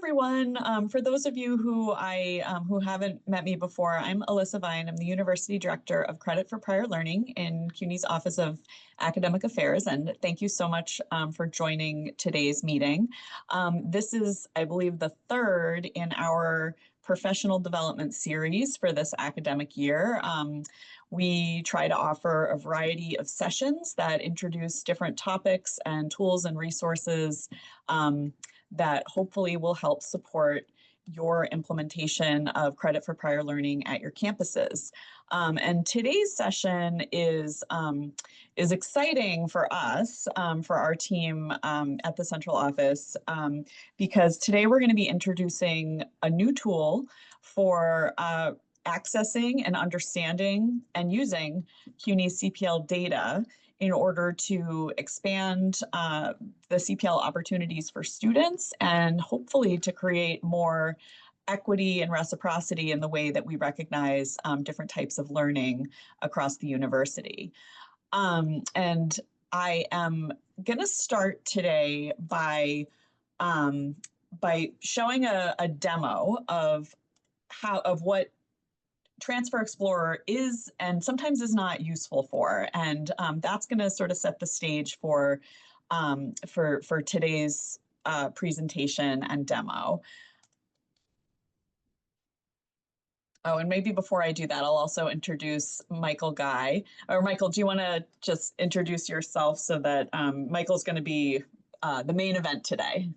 everyone. For those of you who who haven't met me before, I'm Alyssa Vine. I'm the University Director of Credit for Prior Learning in CUNY's Office of Academic Affairs, and thank you so much for joining today's meeting. This is, I believe, the third in our professional development series for this academic year. We try to offer a variety of sessions that introduce different topics and tools and resources that hopefully will help support your implementation of credit for prior learning at your campuses. And today's session is exciting for us, for our team at the central office, because today we're going to be introducing a new tool for accessing and understanding and using CUNY's CPL data in order to expand the CPL opportunities for students and hopefully to create more equity and reciprocity in the way that we recognize different types of learning across the university. And I am going to start today by showing a demo of what Transfer Explorer is and sometimes is not useful for, and that's going to sort of set the stage for today's presentation and demo. Oh, and maybe before I do that, I'll also introduce Michael Guy. Or Michael, do you want to just introduce yourself so that Michael's going to be the main event today?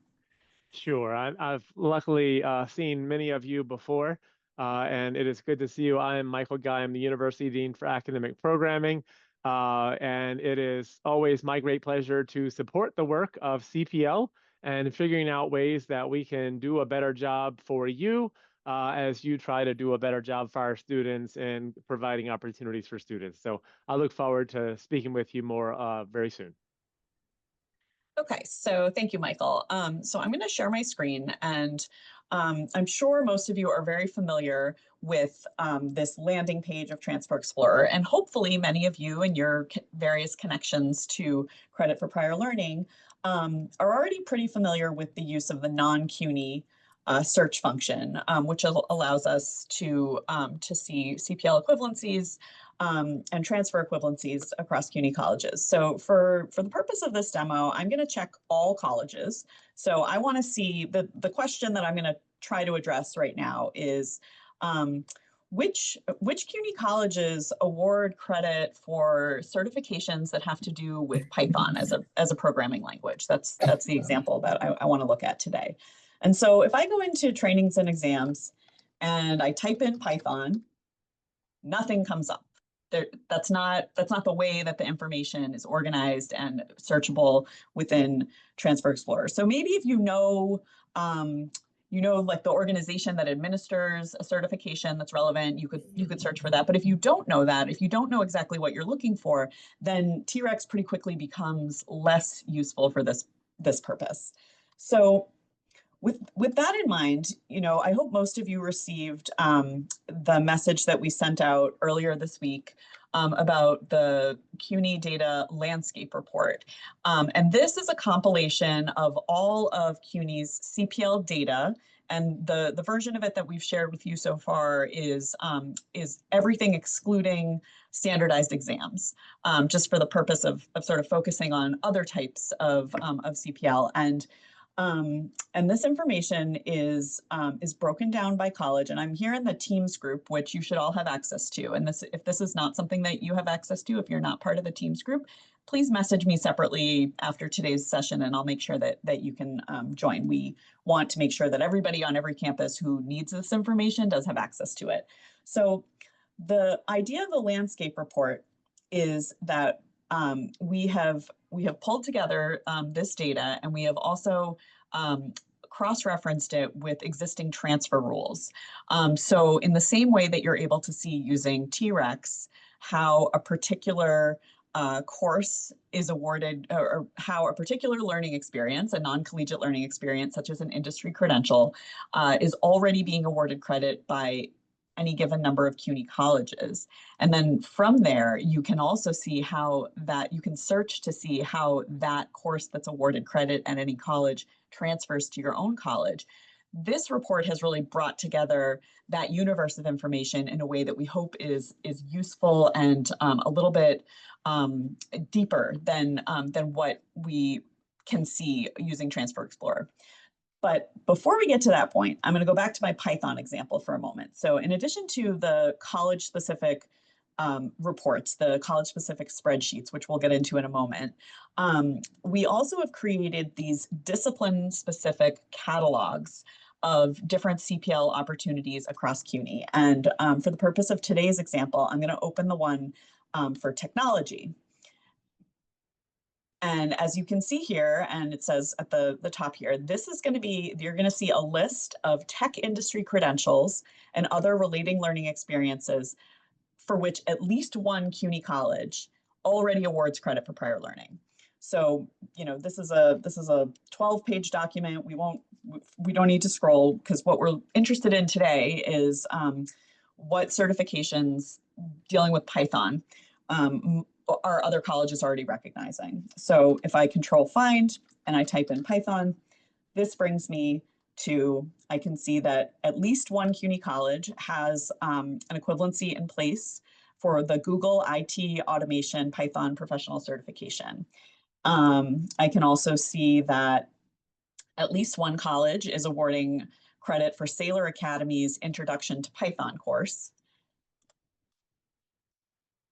Sure. I've luckily seen many of you before, and it is good to see you. I am Michael Guy. I'm the University Dean for Academic Programming, and it is always my great pleasure to support the work of CPL and figuring out ways that we can do a better job for you as you try to do a better job for our students and providing opportunities for students. So I look forward to speaking with you more very soon. Okay, so thank you, Michael. So I'm going to share my screen, and I'm sure most of you are very familiar with this landing page of Transfer Explorer, and hopefully many of you and your various connections to credit for prior learning are already pretty familiar with the use of the non-CUNY search function, which allows us to see CPL equivalencies and transfer equivalencies across CUNY colleges. So for the purpose of this demo, I'm going to check all colleges. So I want to see the question that I'm going to try to address right now is which CUNY colleges award credit for certifications that have to do with Python as a programming language. That's the example that I want to look at today. And so if I go into trainings and exams and I type in Python, nothing comes up. That's not the way that the information is organized and searchable within Transfer Explorer. So maybe if you know like the organization that administers a certification that's relevant, you could search for that. But if you don't know that, if you don't know exactly what you're looking for, then TREX pretty quickly becomes less useful for this purpose. So with that in mind, I hope most of you received the message that we sent out earlier this week about the CUNY Data Landscape Report. And this is a compilation of all of CUNY's CPL data. And the version of it that we've shared with you so far is everything excluding standardized exams, just for the purpose of sort of focusing on other types of CPL. And this information is broken down by college, and I'm here in the Teams group, which you should all have access to. And if this is not something that you have access to, if you're not part of the Teams group, please message me separately after today's session, and I'll make sure that you can join. We want to make sure that everybody on every campus who needs this information does have access to it. So the idea of the landscape report is that we have pulled together this data, and we have also cross-referenced it with existing transfer rules. So in the same way that you're able to see using TREX how a particular course is awarded, or how a particular learning experience, a non-collegiate learning experience, such as an industry credential, is already being awarded credit by any given number of CUNY colleges. And then from there, you can also see how you can search to see how that course that's awarded credit at any college transfers to your own college. this report has really brought together that universe of information in a way that we hope is useful and a little bit deeper than what we can see using Transfer Explorer. But before we get to that point, I'm going to go back to my Python example for a moment. So in addition to the college-specific reports, the college-specific spreadsheets, which we'll get into in a moment, we also have created these discipline-specific catalogs of different CPL opportunities across CUNY. And for the purpose of today's example, I'm going to open the one for technology. And as you can see here, and it says at the top here, this is going to be, you're going to see a list of tech industry credentials and other relating learning experiences for which at least one CUNY college already awards credit for prior learning. So, you know, this is a 12-page document. We don't need to scroll, because what we're interested in today is what certifications dealing with Python are other colleges already recognizing. So if I control find and I type in Python, this brings me to, I can see that at least one CUNY college has an equivalency in place for the Google IT Automation Python Professional Certification. I can also see that at least one college is awarding credit for Saylor Academy's Introduction to Python course.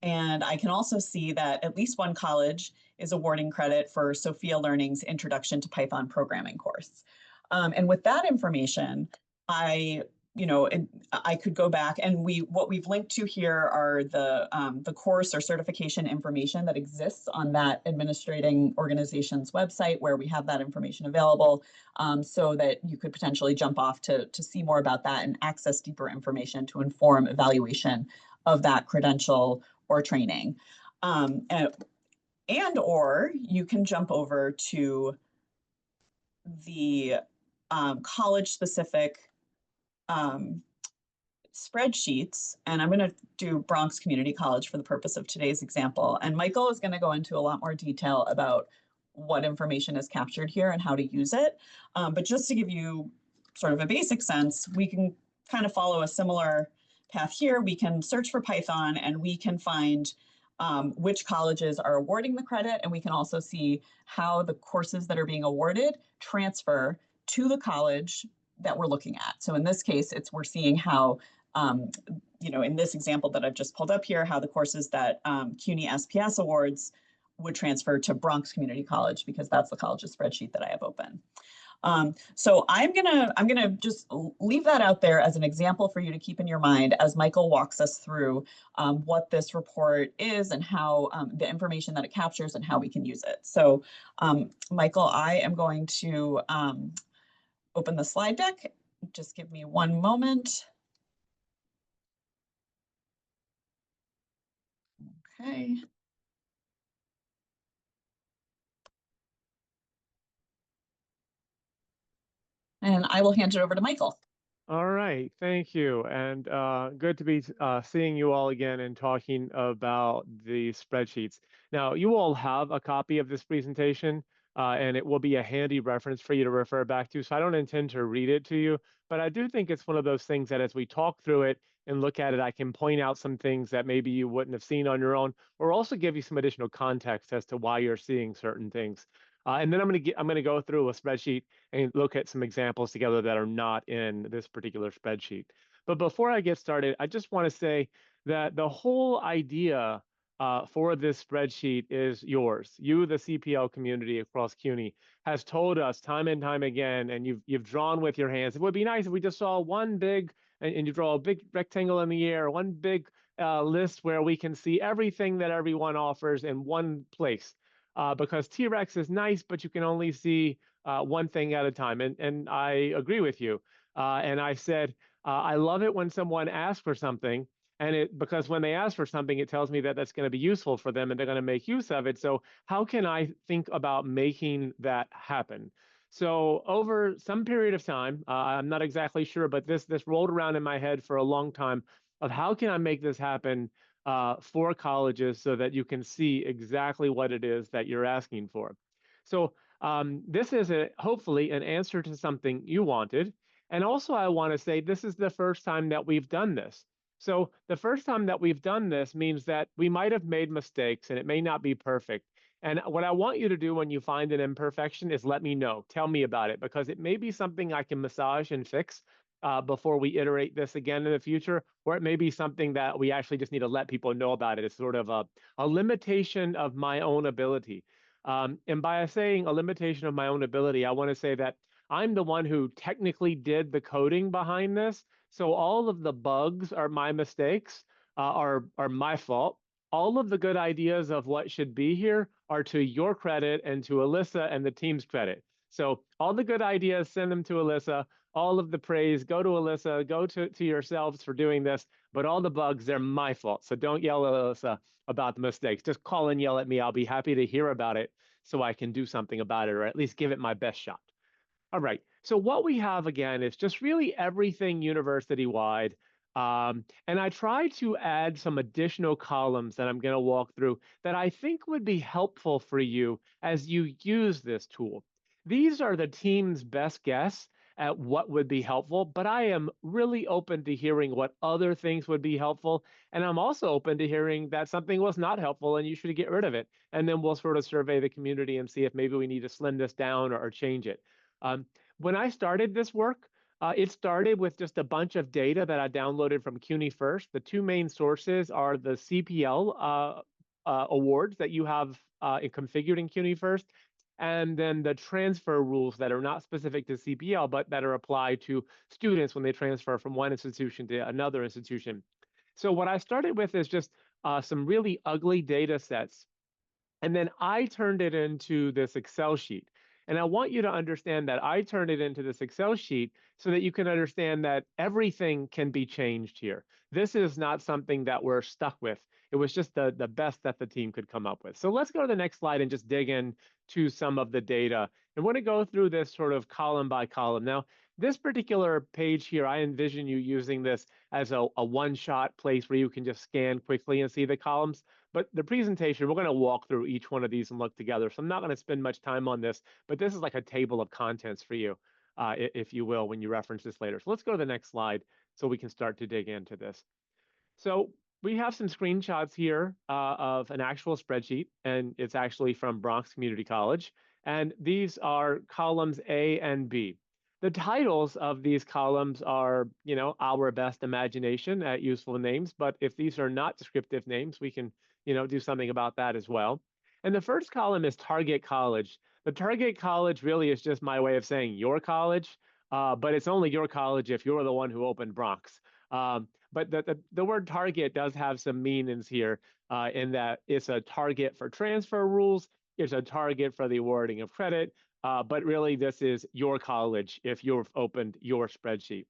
And I can also see that at least one college is awarding credit for Sophia Learning's Introduction to Python programming course. And with that information, I could go back, and what we've linked to here are the course or certification information that exists on that administrating organization's website, where we have that information available, so that you could potentially jump off to see more about that and access deeper information to inform evaluation of that credential or training. Or you can jump over to the college-specific spreadsheets, and I'm going to do Bronx Community College for the purpose of today's example. And Michael is going to go into a lot more detail about what information is captured here and how to use it. But just to give you sort of a basic sense, we can kind of follow a similar path here. We can search for Python, and we can find which colleges are awarding the credit, and we can also see how the courses that are being awarded transfer to the college that we're looking at. So in this case, we're seeing how, in this example that I've just pulled up here, how the courses that CUNY SPS awards would transfer to Bronx Community College, because that's the college's spreadsheet that I have open. So I'm gonna just leave that out there as an example for you to keep in your mind as Michael walks us through what this report is and how the information that it captures and how we can use it. So Michael, I am going to open the slide deck. Just give me one moment. Okay. And I will hand it over to Michael. All right, thank you. And good to be seeing you all again and talking about the spreadsheets. Now, you all have a copy of this presentation, and it will be a handy reference for you to refer back to. So I don't intend to read it to you, but I do think it's one of those things that as we talk through it and look at it, I can point out some things that maybe you wouldn't have seen on your own, or also give you some additional context as to why you're seeing certain things. And then I'm going to go through a spreadsheet and look at some examples together that are not in this particular spreadsheet. But before I get started, I just want to say that the whole idea for this spreadsheet is yours. You, the CPL community across CUNY, has told us time and time again, and you've drawn with your hands. It would be nice if we just saw one big, and you draw a big rectangle in the air, one big list where we can see everything that everyone offers in one place. Because T-Rex is nice, but you can only see one thing at a time. And I agree with you. And I said, I love it when someone asks for something, because when they ask for something, it tells me that that's going to be useful for them and they're going to make use of it. So how can I think about making that happen? So over some period of time, I'm not exactly sure, but this rolled around in my head for a long time of how can I make this happen for colleges so that you can see exactly what it is that you're asking for. So this is hopefully an answer to something you wanted. And also, I want to say this is the first time that we've done this. So the first time that we've done this means that we might have made mistakes and it may not be perfect. And what I want you to do when you find an imperfection is let me know, tell me about it, because it may be something I can massage and fix before we iterate this again in the future, or it may be something that we actually just need to let people know about it. It's sort of a limitation of my own ability. And by saying a limitation of my own ability, I want to say that I'm the one who technically did the coding behind this. So all of the bugs are my mistakes, are my fault. All of the good ideas of what should be here are to your credit and to Alyssa and the team's credit. So all the good ideas, send them to Alyssa. All of the praise, go to Alyssa, go to yourselves for doing this. But all the bugs, they're my fault. So don't yell at Alyssa about the mistakes. Just call and yell at me. I'll be happy to hear about it so I can do something about it, or at least give it my best shot. All right. So what we have again is just really everything university-wide. And I try to add some additional columns that I'm going to walk through that I think would be helpful for you as you use this tool. These are the team's best guess at what would be helpful, but I am really open to hearing what other things would be helpful. And I'm also open to hearing that something was not helpful and you should get rid of it. And then we'll sort of survey the community and see if maybe we need to slim this down or change it. Um, when I started this work, it started with just a bunch of data that I downloaded from CUNYfirst. The two main sources are the CPL awards that you have configured in CUNYfirst, and then the transfer rules that are not specific to CPL, but that are applied to students when they transfer from one institution to another institution. So what I started with is just some really ugly data sets, and then I turned it into this Excel sheet. And I want you to understand that I turned it into this Excel sheet so that you can understand that everything can be changed here. This is not something that we're stuck with. It was just the best that the team could come up with. So let's go to the next slide and just dig in to some of the data. And we're going to go through this sort of column by column. Now, this particular page here, I envision you using this as a one-shot place where you can just scan quickly and see the columns. But the presentation, we're going to walk through each one of these and look together. So I'm not going to spend much time on this, but this is like a table of contents for you, if you will, when you reference this later. So let's go to the next slide so we can start to dig into this. So we have some screenshots here of an actual spreadsheet, and it's actually from Bronx Community College. And these are columns A and B. The titles of these columns are, our best imagination at useful names. But if these are not descriptive names, we can, do something about that as well. And the first column is target college. The target college really is just my way of saying your college, but it's only your college if you're the one who opened Bronx. But the word target does have some meanings here in that it's a target for transfer rules, it's a target for the awarding of credit, but really this is your college if you've opened your spreadsheet.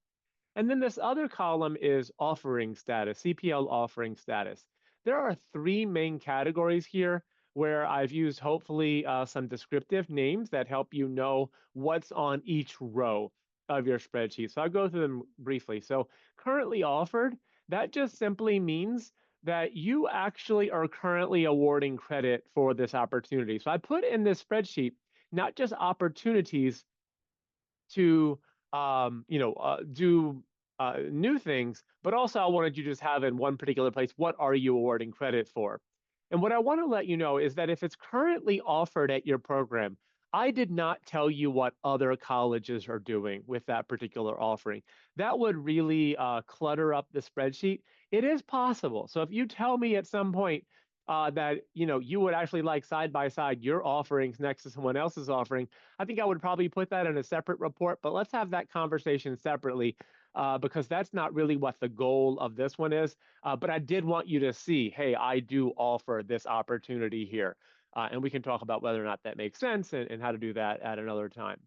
And then this other column is offering status, CPL offering status. There are three main categories here where I've used hopefully some descriptive names that help you know what's on each row of your spreadsheet. So I'll go through them briefly. So currently offered, that just simply means that you actually are currently awarding credit for this opportunity. So I put in this spreadsheet not just opportunities to do new things, but also I wanted you to just have in one particular place, what are you awarding credit for? And what I want to let you know is that if it's currently offered at your program, I did not tell you what other colleges are doing with that particular offering. That would really clutter up the spreadsheet. It is possible. So if you tell me at some point that you would actually like side by side your offerings next to someone else's offering, I think I would probably put that in a separate report. But let's have that conversation separately because that's not really what the goal of this one is. But I did want you to see, hey, I do offer this opportunity here. And we can talk about whether or not that makes sense and how to do that at another time.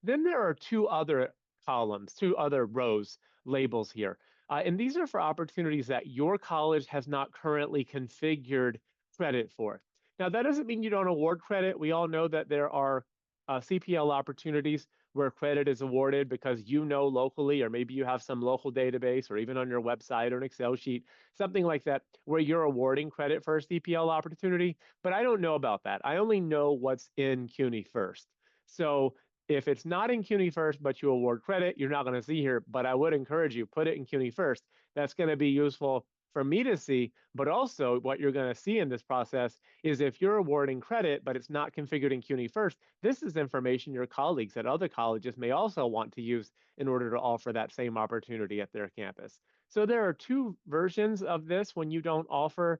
Then there are two other columns, two other rows, labels here. And these are for opportunities that your college has not currently configured credit for. Now, that doesn't mean you don't award credit. We all know that there are CPL opportunities where credit is awarded because locally, or maybe you have some local database or even on your website or an Excel sheet, something like that, where you're awarding credit for a CPL opportunity. But I don't know about that. I only know what's in CUNYfirst. So If it's not in CUNYfirst, but you award credit, you're not going to see here, but I would encourage you, put it in CUNYfirst. That's going to be useful for me to see, but also what you're going to see in this process is if you're awarding credit, but it's not configured in CUNYfirst, this is information your colleagues at other colleges may also want to use in order to offer that same opportunity at their campus. So there are two versions of this when you don't offer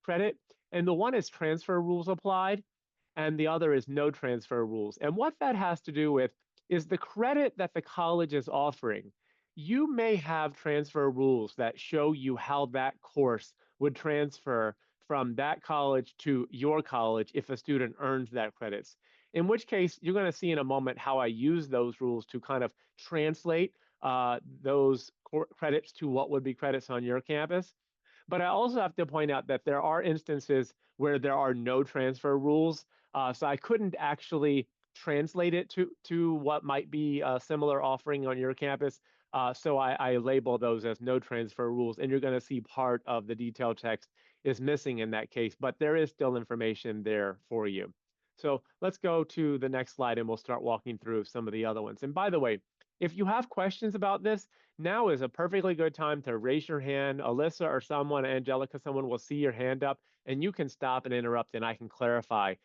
credit, and the one is transfer rules applied, and the other is no transfer rules. And what that has to do with is the credit that the college is offering. You may have transfer rules that show you how that course would transfer from that college to your college if a student earns that credits. In which case, you're going to see in a moment how I use those rules to kind of translate those credits to what would be credits on your campus. But I also have to point out that there are instances where there are no transfer rules. So I couldn't actually translate it to what might be a similar offering on your campus. So I label those as no transfer rules, and you're going to see part of the detailed text is missing in that case, but there is still information there for you. So let's go to the next slide and we'll start walking through some of the other ones. And by the way, if you have questions about this, now is a perfectly good time to raise your hand. Alyssa or someone, Angelica, someone will see your hand up and you can stop and interrupt and I can clarify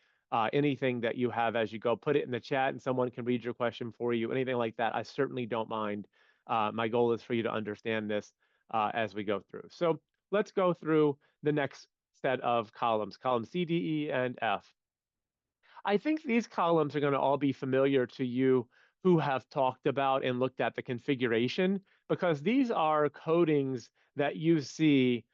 anything that you have as you go. Put it in the chat and someone can read your question for you, anything like that. I certainly don't mind. My goal is for you to understand this as we go through. So let's go through the next set of columns, columns C, D, E, and F. I think these columns are going to all be familiar to you who have talked about and looked at the configuration, because these are codings that you see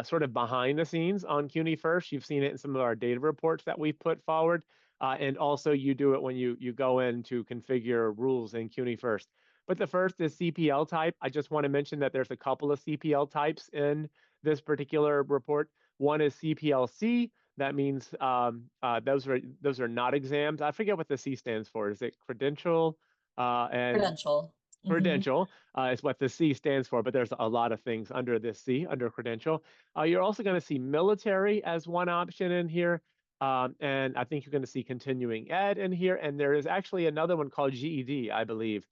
sort of behind the scenes on CUNYfirst. You've seen it in some of our data reports that we've put forward. And also you do it when you go in to configure rules in CUNYfirst. But the first is CPL type. I just want to mention that there's a couple of CPL types in this particular report. One is CPLC. That means those are not exams. I forget what the C stands for. Is it credential? And Credential. credential is what the C stands for, but there's a lot of things under this C, under credential. You're also going to see military as one option in here. And I think you're going to see continuing ed in here. And there is actually another one called GED, I believe,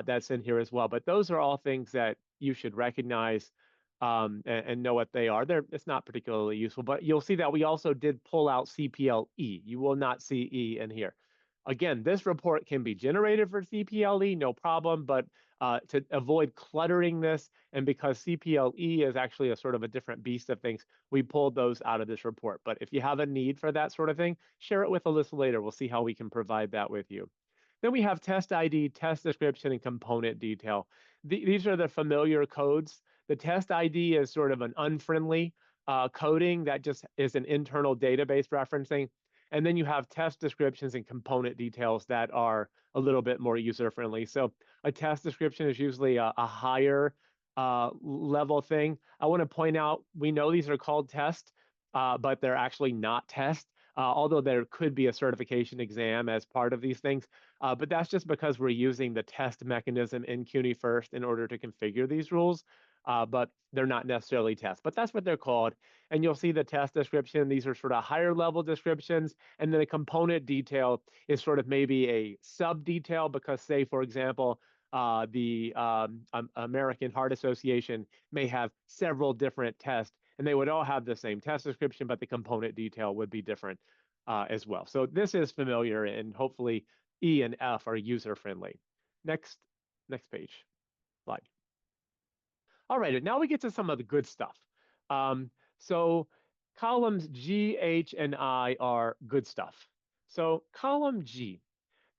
that's in here as well. But those are all things that you should recognize and know what they are. It's not particularly useful, but you'll see that we also did pull out CPLE. You will not see E in here. Again, this report can be generated for CPLE, no problem, but to avoid cluttering this, and because CPLE is actually a sort of a different beast of things, we pulled those out of this report. But if you have a need for that sort of thing, share it with Alyssa later. We'll see how we can provide that with you. Then we have test ID, test description, and component detail. These are the familiar codes. The test ID is sort of an unfriendly coding that just is an internal database referencing. And then you have test descriptions and component details that are a little bit more user-friendly. So a test description is usually a higher level thing. I want to point out, we know these are called tests, but they're actually not tests, although there could be a certification exam as part of these things. But that's just because we're using the test mechanism in CUNYfirst in order to configure these rules. But they're not necessarily tests, but that's what they're called. And you'll see the test description. These are sort of higher level descriptions. And then a component detail is sort of maybe a sub detail because, say, for example, the American Heart Association may have several different tests and they would all have the same test description, but the component detail would be different as well. So this is familiar and hopefully E and F are user friendly. Next page, slide. All right, now we get to some of the good stuff. So columns G, H, and I are good stuff. So column G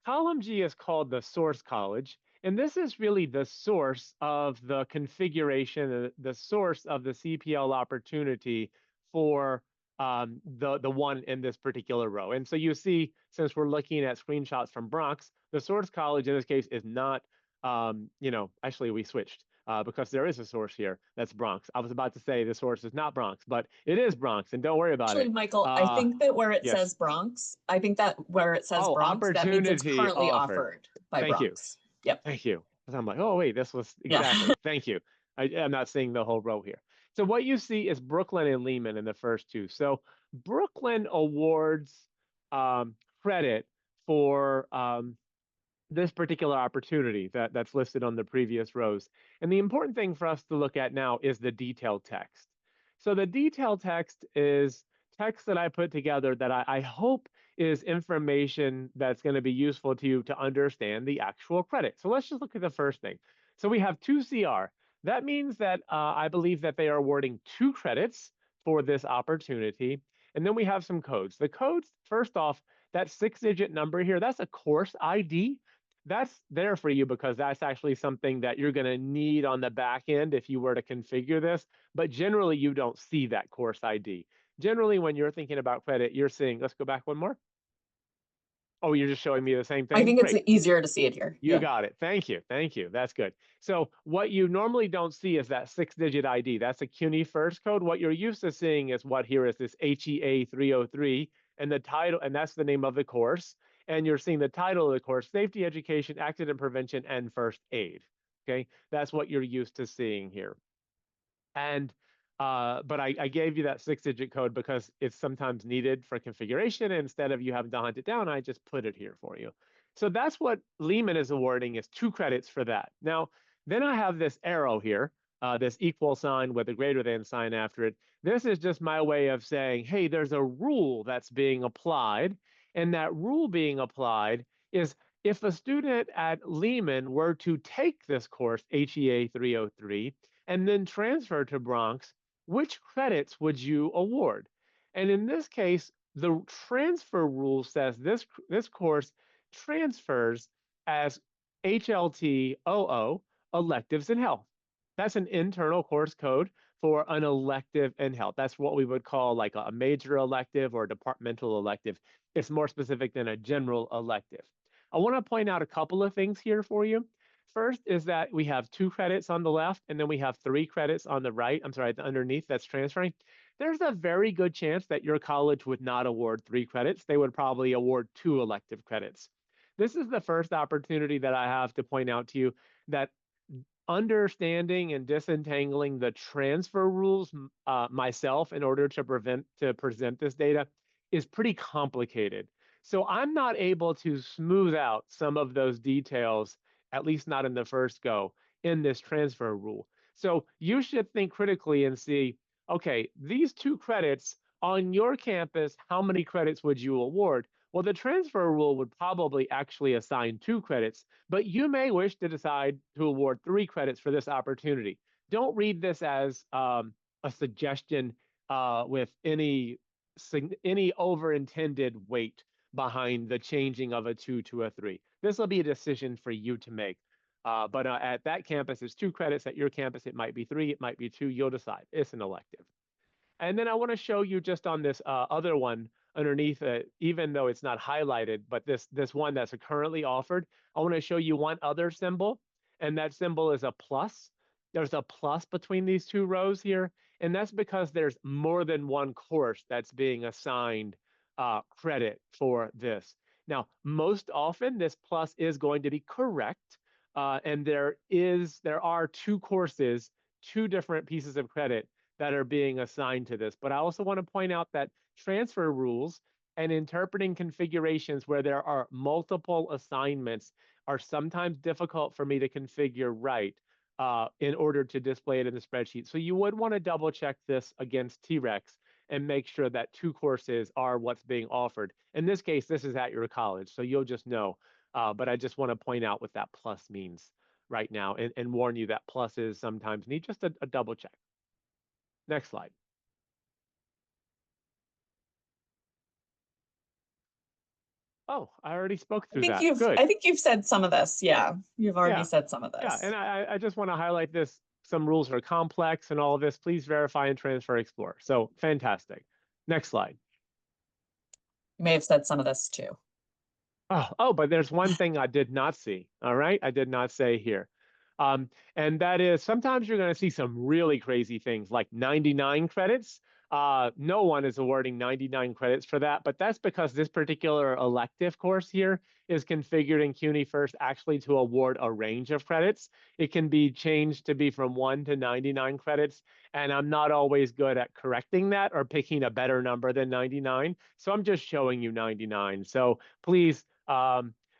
is called the source college, and this is really the source of the configuration, the source of the CPL opportunity for the one in this particular row. And so you see, since we're looking at screenshots from Bronx, the source college in this case is not, actually we switched. Because there is a source here that's Bronx. I was about to say the source is not Bronx, but it is Bronx, and don't worry about Actually, it. Michael, I think that where it Yes. says Bronx, I think that where it says Oh, Bronx, that means it's opportunity currently offered. offered by Thank you. Bronx. Yep. Thank you. Because I'm like, oh, wait, this was Yeah. exactly. Thank you. I'm not seeing the whole row here. So what you see is Brooklyn and Lehman in the first two. So Brooklyn awards credit for this particular opportunity that's listed on the previous rows. And the important thing for us to look at now is the detailed text. So the detailed text is text that I put together that I hope is information that's going to be useful to you to understand the actual credit. So let's just look at the first thing. So we have 2 CR. That means that I believe that they are awarding 2 credits for this opportunity. And then we have some codes. The codes, first off, that 6-digit number here, that's a course ID. That's there for you because that's actually something that you're going to need on the back end if you were to configure this. But generally, you don't see that course ID. Generally, when you're thinking about credit, you're seeing, let's go back one more. Oh, you're just showing me the same I thing? think it's Great. easier to see it here. You got it. Thank you. Thank you. That's good. So what you normally don't see is that 6-digit ID. That's a CUNYfirst code. What you're used to seeing is what here is this HEA 303 and the title, and that's the name of the course. And you're seeing the title of the course, Safety Education, Accident Prevention, and First Aid. Okay, that's what you're used to seeing here. And but I gave you that 6-digit code because it's sometimes needed for configuration. And instead of you having to hunt it down, I just put it here for you. So that's what Lehman is awarding is 2 credits for that. Now, then I have this arrow here, this equal sign with a greater than sign after it. This is just my way of saying, hey, there's a rule that's being applied. And that rule being applied is if a student at Lehman were to take this course, HEA 303, and then transfer to Bronx, which credits would you award? And in this case, the transfer rule says this course transfers as HLT00 electives in health. That's an internal course code for an elective in health. That's what we would call like a major elective or a departmental elective. It's more specific than a general elective. I want to point out a couple of things here for you. First is that we have 2 credits on the left, and then we have 3 credits on the right. I'm sorry, underneath that's transferring. There's a very good chance that your college would not award 3 credits. They would probably award 2 elective credits. This is the first opportunity that I have to point out to you that understanding and disentangling the transfer rules myself in order to present this data is pretty complicated. So I'm not able to smooth out some of those details, at least not in the first go, in this transfer rule. So you should think critically and see, okay, these 2 credits on your campus, how many credits would you award? Well, the transfer rule would probably actually assign 2 credits, but you may wish to decide to award 3 credits for this opportunity. Don't read this as a suggestion with any overintended weight behind the changing of a 2 to a 3. This will be a decision for you to make. But at that campus, it's 2 credits. At your campus, it might be 3, it might be 2. You'll decide. It's an elective. And then I want to show you just on this other one underneath it, even though it's not highlighted, but this one that's currently offered, I want to show you one other symbol, and that symbol is a plus. There's a plus between these 2 rows here, and that's because there's more than one course that's being assigned credit for this. Now, most often this plus is going to be correct, and there are 2 courses, 2 different pieces of credit that are being assigned to this. But I also want to point out that transfer rules and interpreting configurations where there are multiple assignments are sometimes difficult for me to configure right in order to display it in the spreadsheet. So you would want to double check this against T-Rex and make sure that 2 courses are what's being offered. In this case, this is at your college, so you'll just know. But I just want to point out what that plus means right now and warn you that pluses sometimes need just a double check. Next slide. Oh, I already spoke through that. Good. I think you've said some of this. Yeah, you've already Yeah. said some of Yeah. this. And I just want to highlight this. Some rules are complex and all of this. Please verify and transfer Explorer. So fantastic. Next slide. You may have said some of this too. But there's one thing I did not see. All right. I did not say here. And that is sometimes you're going to see some really crazy things like 99 credits. No one is awarding 99 credits for that, but that's because this particular elective course here is configured in CUNYfirst actually to award a range of credits. It can be changed to be from 1 to 99 credits, and I'm not always good at correcting that or picking a better number than 99. So I'm just showing you 99. So please,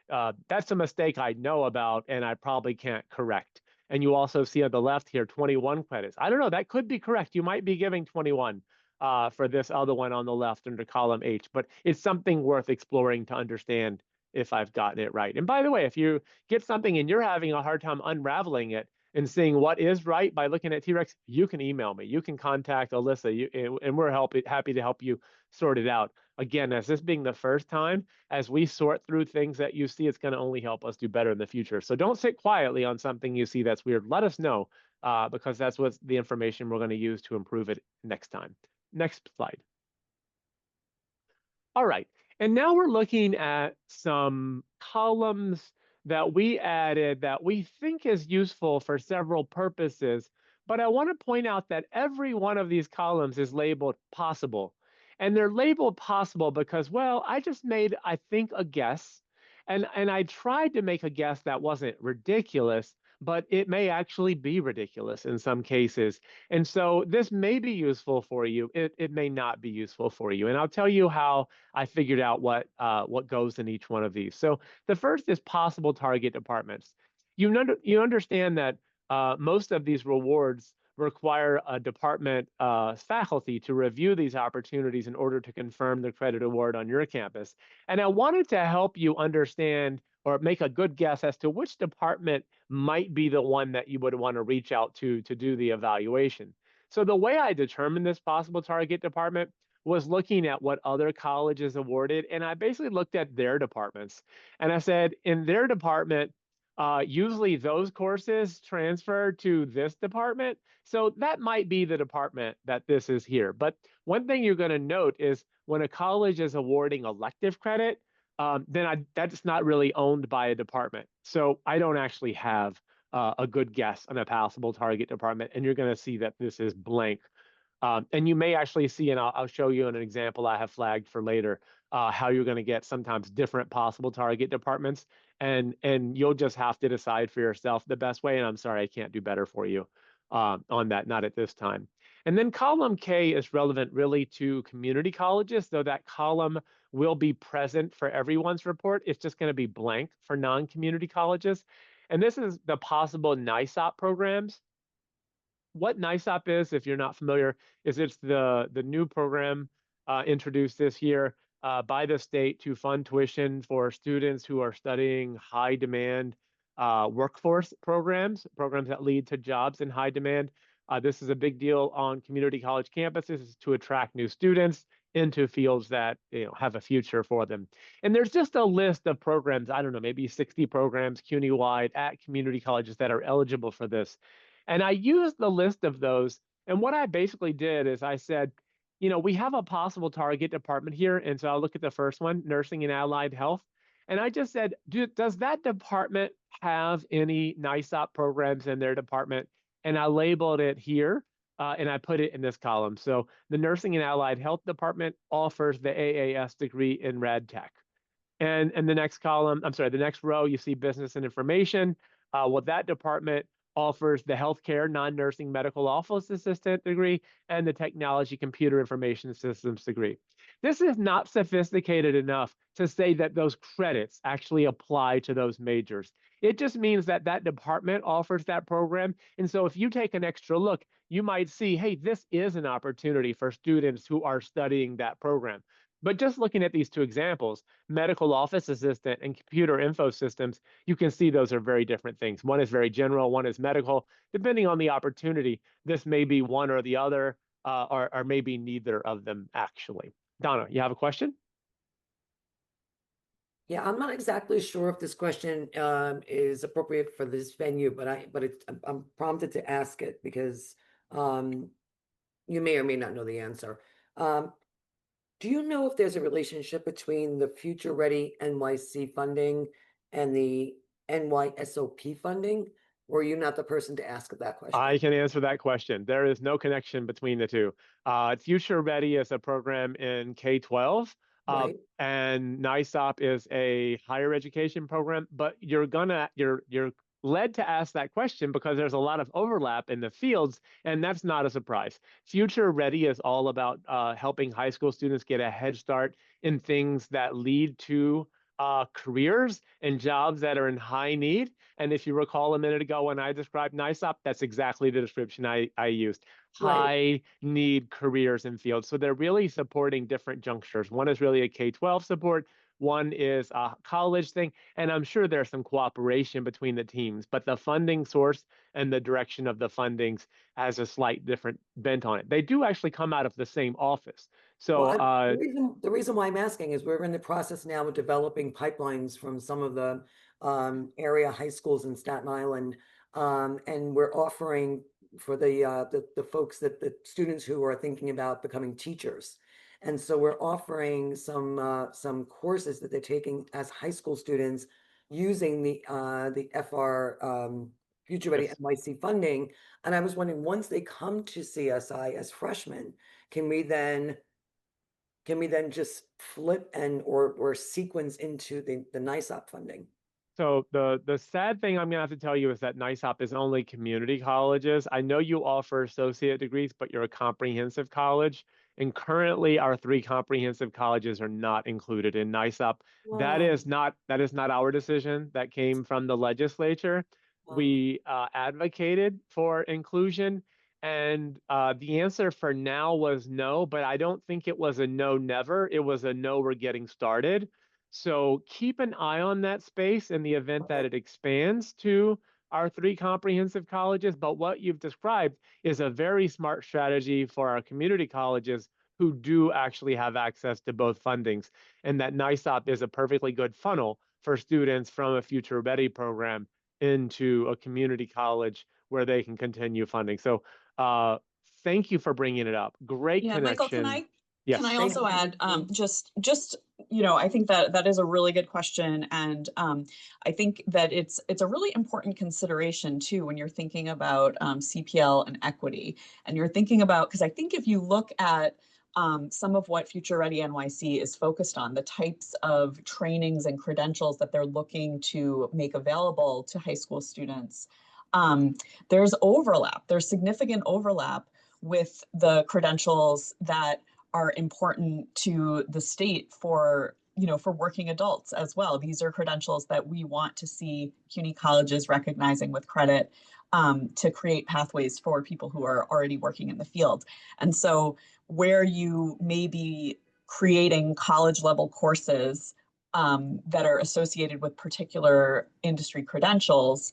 That's a mistake I know about and I probably can't correct. And you also see on the left here 21 credits. I don't know, that could be correct. You might be giving 21 for this other one on the left under column H, but it's something worth exploring to understand if I've gotten it right. And by the way, if you get something and you're having a hard time unraveling it and seeing what is right by looking at T-Rex, you can email me. You can contact Alyssa, and we're happy to help you sort it out. Again, as this being the first time, as we sort through things that you see, it's going to only help us do better in the future. So don't sit quietly on something you see that's weird. Let us know because that's what's the information we're going to use to improve it next time. Next slide. All right. And now we're looking at some columns that we added that we think is useful for several purposes. But I want to point out that every one of these columns is labeled possible. And they're labeled possible because, well, I just made, I think, a guess. And I tried to make a guess that wasn't ridiculous, but it may actually be ridiculous in some cases. And so this may be useful for you. It may not be useful for you. And I'll tell you how I figured out what goes in each one of these. So the first is possible target departments. You understand that most of these rewards require a department faculty to review these opportunities in order to confirm the credit award on your campus. And I wanted to help you understand or make a good guess as to which department might be the one that you would want to reach out to do the evaluation. So the way I determined this possible target department was looking at what other colleges awarded, and I basically looked at their departments. And I said, in their department, usually those courses transfer to this department. So that might be the department that this is here. But one thing you're going to note is when a college is awarding elective credit, that's not really owned by a department. So I don't actually have a good guess on a possible target department. And you're going to see that this is blank. And you may actually see, and I'll show you in an example I have flagged for later, how you're going to get sometimes different possible target departments. And you'll just have to decide for yourself the best way. And I'm sorry, I can't do better for you on that, not at this time. And then column K is relevant really to community colleges, though that column will be present for everyone's report. It's just going to be blank for non-community colleges. And this is the possible NYSOP programs. What NYSOP is, if you're not familiar, is it's the new program introduced this year by the state to fund tuition for students who are studying high demand workforce programs that lead to jobs in high demand. This is a big deal on community college campuses to attract new students into fields that have a future for them. And there's just a list of programs, I don't know, maybe 60 programs CUNY-wide at community colleges that are eligible for this. And I used the list of those. And what I basically did is I said, we have a possible target department here. And so I'll look at the first one, nursing and allied health. And I just said, does that department have any NYSOP programs in their department? And I labeled it here and I put it in this column. So the nursing and allied health department offers the AAS degree in rad tech. And the next column, I'm sorry, the next row, you see business and information. That department offers the healthcare non-nursing medical office assistant degree and the technology computer information systems degree. This is not sophisticated enough to say that those credits actually apply to those majors. It just means that that department offers that program. And so if you take an extra look, you might see, hey, this is an opportunity for students who are studying that program. But just looking at these two examples, medical office assistant and computer info systems, you can see those are very different things. One is very general, one is medical. Depending on the opportunity, this may be one or the other, or maybe neither of them actually. Donna, you have a question? Yeah, I'm not exactly sure if this question is appropriate for this venue, but I'm prompted to ask it because you may or may not know the answer. Do you know if there's a relationship between the Future Ready NYC funding and the NYSOP funding? Or are you not the person to ask that question? I can answer that question. There is no connection between the two. Future Ready is a program in K-12, Right. and NYSOP is a higher education program. But you're led to ask that question because there's a lot of overlap in the fields, and that's not a surprise. Future Ready is all about helping high school students get a head start in things that lead to careers and jobs that are in high need. And if you recall a minute ago when I described NYSOP, that's exactly the description I used. Right. High need careers and fields. So they're really supporting different junctures. One is really a K-12 support. One is a college thing. And I'm sure there's some cooperation between the teams, but the funding source and the direction of the fundings has a slight different bent on it. They do actually come out of the same office. So Well, the reason why I'm asking is we're in the process now of developing pipelines from some of the area high schools in Staten Island. And we're offering for the folks the students who are thinking about becoming teachers. And so we're offering some courses that they're taking as high school students using the FR Future Ready yes. NYC funding. And I was wondering, once they come to CSI as freshmen, can we then just flip and or sequence into the NYSOP funding? So the sad thing I'm gonna have to tell you is that NYSOP is only community colleges. I know you offer associate degrees, but you're a comprehensive college. And currently our 3 comprehensive colleges are not included in NYSOP. That Wow. is not our decision. That came from the legislature. Wow. We advocated for inclusion, and the answer for now was no, but I don't think it was a no never. It was a no, we're getting started. So keep an eye on that space in the event that Okay. it expands to our 3 comprehensive colleges. But what you've described is a very smart strategy for our community colleges who do actually have access to both fundings. And that NYSOP is a perfectly good funnel for students from a Future Ready program into a community college where they can continue funding. So thank you for bringing it up. Great Yeah, Michael, connection. can I Yes. Thank also you. add, just, you know, I think that that is a really good question. And I think that it's a really important consideration too, when you're thinking about CPL and equity, and you're thinking about, because I think if you look at some of what Future Ready NYC is focused on, the types of trainings and credentials that they're looking to make available to high school students, there's overlap, there's significant overlap with the credentials that are important to the state for, you know, for working adults as well. These are credentials that we want to see CUNY colleges recognizing with credit to create pathways for people who are already working in the field. And so where you may be creating college level courses that are associated with particular industry credentials,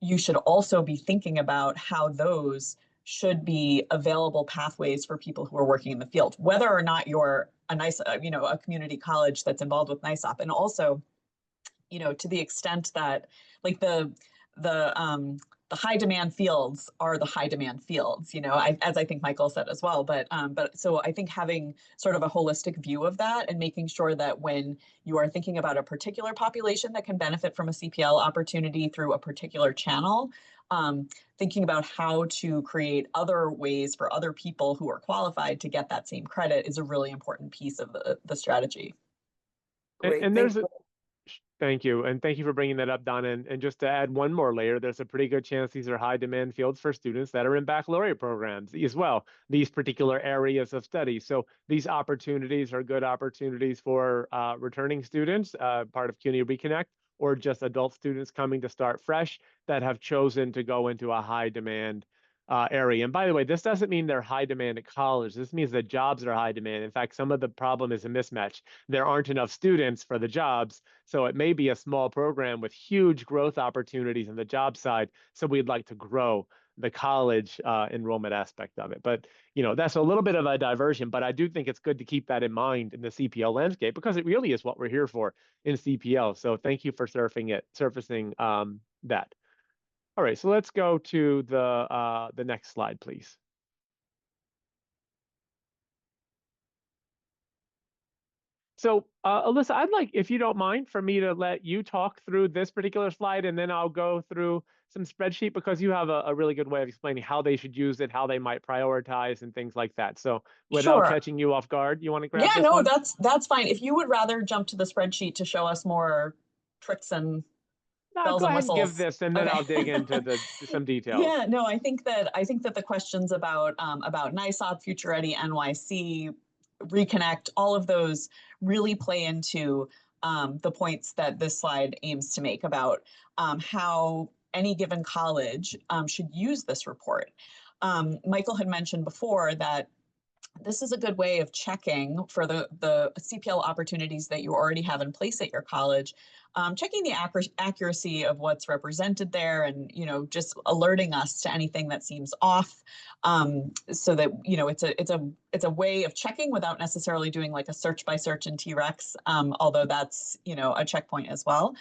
you should also be thinking about how those should be available pathways for people who are working in the field, whether or not you're a nice, you know, a community college that's involved with NYSOP. And also, you know, to the extent that like the high demand fields are the high demand fields, you know, as I think Michael said as well. But so I think having sort of a holistic view of that and making sure that when you are thinking about a particular population that can benefit from a CPL opportunity through a particular channel, thinking about how to create other ways for other people who are qualified to get that same credit is a really important piece of the strategy. Great. And Thank there's you. thank you. And thank you for bringing that up, Donna. And just to add one more layer, there's a pretty good chance these are high demand fields for students that are in baccalaureate programs as well, these particular areas of study. So these opportunities are good opportunities for returning students, part of CUNY Reconnect, or just adult students coming to start fresh that have chosen to go into a high demand area. And by the way, this doesn't mean they're high demand at college. This means that jobs are high demand. In fact, some of the problem is a mismatch. There aren't enough students for the jobs. So it may be a small program with huge growth opportunities in the job side. So we'd like to grow the college enrollment aspect of it. But, you know, that's a little bit of a diversion, but I do think it's good to keep that in mind in the CPL landscape because it really is what we're here for in CPL. So thank you for surfacing that. All right, so let's go to the next slide, please. So, Alyssa, I'd like, if you don't mind, for me to let you talk through this particular slide, and then I'll go through some spreadsheet because you have a really good way of explaining how they should use it, how they might prioritize, and things like that. So, without Sure. catching you off guard, you want to grab Yeah, this no, one? that's fine. If you would rather jump to the spreadsheet to show us more tricks and No, bells go and ahead and give whistles. this, and then Okay. I'll dig into some details. Yeah, no, I think that the questions about NYSOP, Future Ready, NYC, Reconnect, all of those really play into the points that this slide aims to make about how any given college should use this report. Michael had mentioned before that this is a good way of checking for the CPL opportunities that you already have in place at your college, checking the accuracy of what's represented there, and just alerting us to anything that seems off, so that it's a way of checking without necessarily doing like a search by search in T-Rex, although that's a checkpoint as well.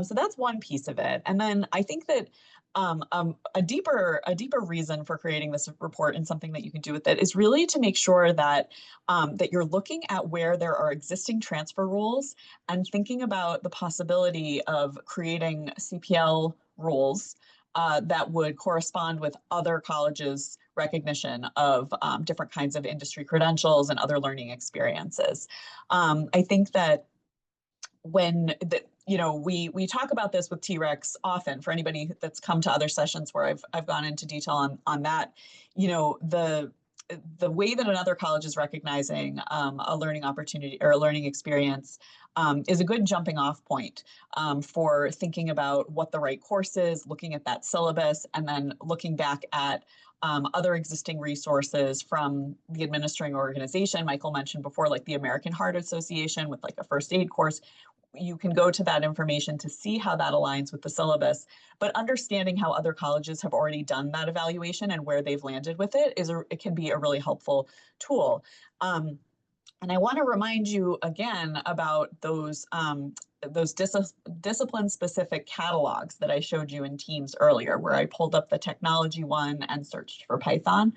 So that's one piece of it, and then I think that a deeper reason for creating this report and something that you can do with it is really to make sure that that you're looking at where there are existing transfer rules and thinking about the possibility of creating CPL rules that would correspond with other colleges' recognition of different kinds of industry credentials and other learning experiences. I think that when we talk about this with T-Rex often. For anybody that's come to other sessions where I've gone into detail on that, the way that another college is recognizing a learning opportunity or a learning experience is a good jumping off point for thinking about what the right course is, looking at that syllabus, and then looking back at other existing resources from the administering organization. Michael mentioned before, like the American Heart Association with like a first aid course. You can go to that information to see how that aligns with the syllabus, but understanding how other colleges have already done that evaluation and where they've landed with it it can be a really helpful tool. And I want to remind you again about those discipline-specific catalogs that I showed you in Teams earlier, where I pulled up the technology one and searched for Python.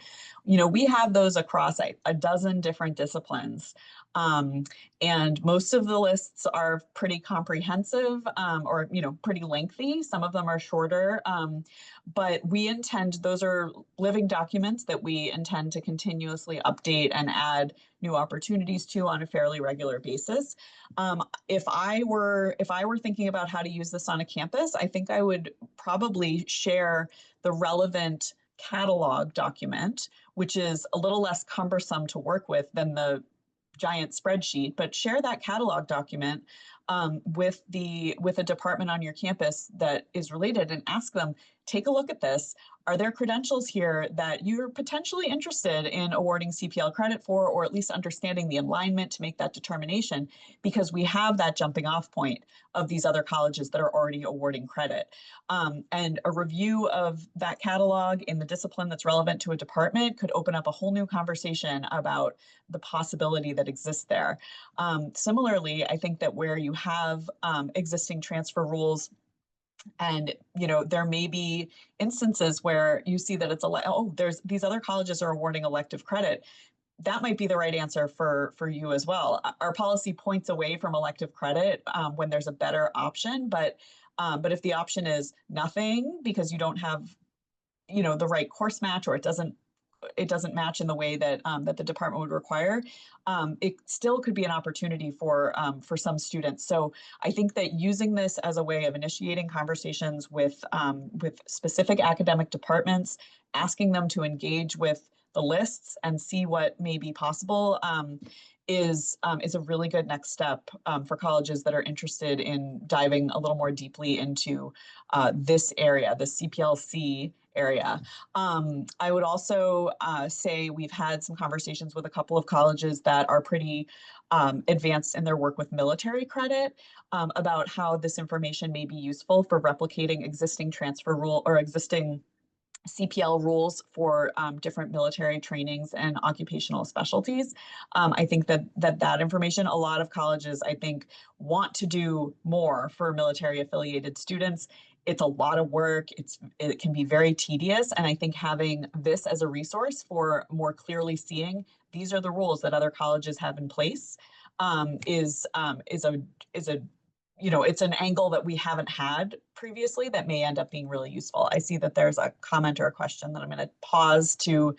We have those across a dozen different disciplines. And most of the lists are pretty comprehensive or pretty lengthy. Some of them are shorter, but those are living documents that we intend to continuously update and add new opportunities to on a fairly regular basis. If I were thinking about how to use this on a campus, I think I would probably share the relevant catalog document, which is a little less cumbersome to work with than the giant spreadsheet, but share that catalog document with a department on your campus that is related and ask them, take a look at this. Are there credentials here that you're potentially interested in awarding CPL credit for, or at least understanding the alignment to make that determination? Because we have that jumping off point of these other colleges that are already awarding credit. And a review of that catalog in the discipline that's relevant to a department could open up a whole new conversation about the possibility that exists there. Similarly, I think that where you have existing transfer rules, and there may be instances where you see that there's these other colleges are awarding elective credit. That might be the right answer for you as well. Our policy points away from elective credit when there's a better option, but if the option is nothing because you don't have the right course match, or it doesn't match in the way that that the department would require, it still could be an opportunity for some students. So I think that using this as a way of initiating conversations with specific academic departments, asking them to engage with the lists and see what may be possible is a really good next step for colleges that are interested in diving a little more deeply into this area, the CPLC area. I would also say we've had some conversations with a couple of colleges that are pretty advanced in their work with military credit about how this information may be useful for replicating existing transfer rule or existing CPL rules for different military trainings and occupational specialties. I think that information, a lot of colleges, I think, want to do more for military affiliated students. It's a lot of work. It can be very tedious. And I think having this as a resource for more clearly seeing these are the rules that other colleges have in place is it's an angle that we haven't had previously that may end up being really useful. I see that there's a comment or a question that I'm going to pause to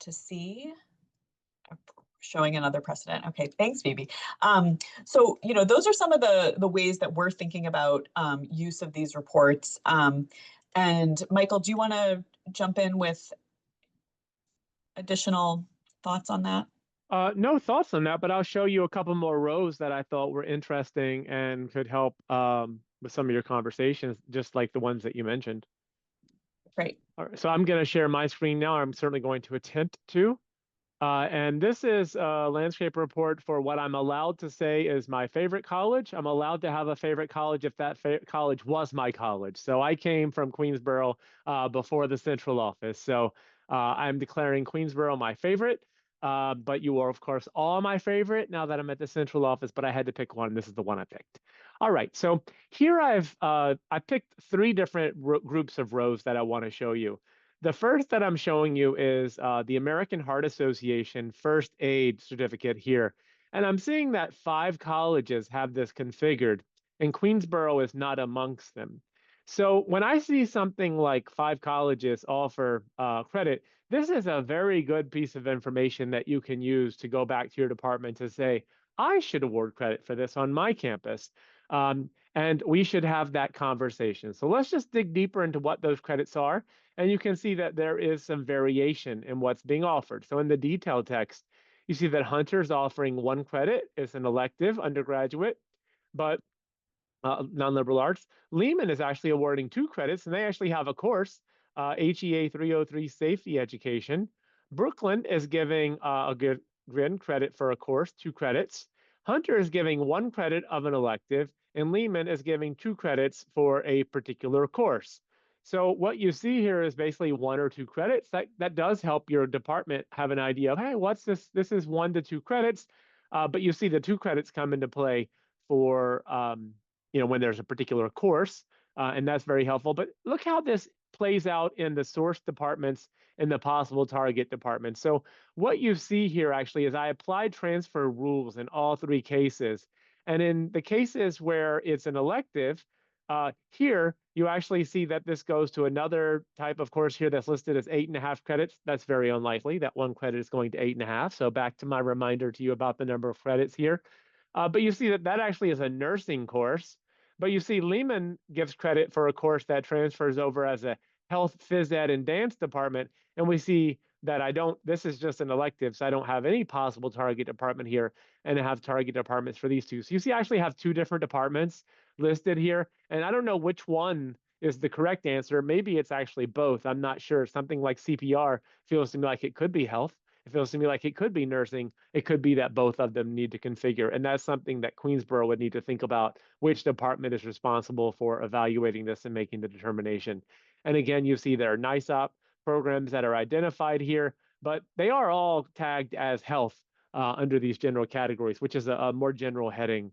see. Showing another precedent. Okay, thanks, Phoebe. So, those are some of the ways that we're thinking about use of these reports. And Michael, do you want to jump in with additional thoughts on that? No thoughts on that, but I'll show you a couple more rows that I thought were interesting and could help with some of your conversations, just like the ones that you mentioned. Great. All right, so I'm going to share my screen now. I'm certainly going to attempt to. And this is a landscape report for what I'm allowed to say is my favorite college. I'm allowed to have a favorite college if that college was my college. So I came from Queensboro before the central office. So I'm declaring Queensboro my favorite. But you are, of course, all my favorite now that I'm at the central office, but I had to pick one. This is the one I picked. All right, so here I picked three different groups of rows that I want to show you. The first that I'm showing you is the American Heart Association First Aid Certificate here. And I'm seeing that 5 colleges have this configured, and Queensboro is not amongst them. So when I see something like 5 colleges offer credit, this is a very good piece of information that you can use to go back to your department to say, I should award credit for this on my campus. And we should have that conversation. So let's just dig deeper into what those credits are. And you can see that there is some variation in what's being offered. So in the detail text, you see that Hunter's offering 1 credit as an elective undergraduate, but non-liberal arts. Lehman is actually awarding 2 credits, and they actually have a course, HEA 303 Safety Education. Brooklyn is giving a good credit for a course, 2 credits. Hunter is giving 1 credit of an elective, and Lehman is giving 2 credits for a particular course. So what you see here is basically 1 or 2 credits. That does help your department have an idea of, hey, what's this? This is 1 to 2 credits, but you see the 2 credits come into play for when there's a particular course, and that's very helpful. But look how this plays out in the source departments and the possible target departments. So what you see here actually is I applied transfer rules in all 3 cases. And in the cases where it's an elective, here you actually see that this goes to another type of course here that's listed as 8.5 credits. That's very unlikely that 1 credit is going to 8.5. So back to my reminder to you about the number of credits here. But you see that that actually is a nursing course. But you see Lehman gives credit for a course that transfers over as a health, phys ed, and dance department. And we see that this is just an elective, so I don't have any possible target department here, and I have target departments for these 2. So you see I actually have 2 different departments listed here, and I don't know which one is the correct answer. Maybe it's actually both. I'm not sure. Something like CPR feels to me like it could be health. It feels to me like it could be nursing. It could be that both of them need to configure. And that's something that Queensboro would need to think about, which department is responsible for evaluating this and making the determination. And again, you see there are NYSOP programs that are identified here, but they are all tagged as health under these general categories, which is a more general heading,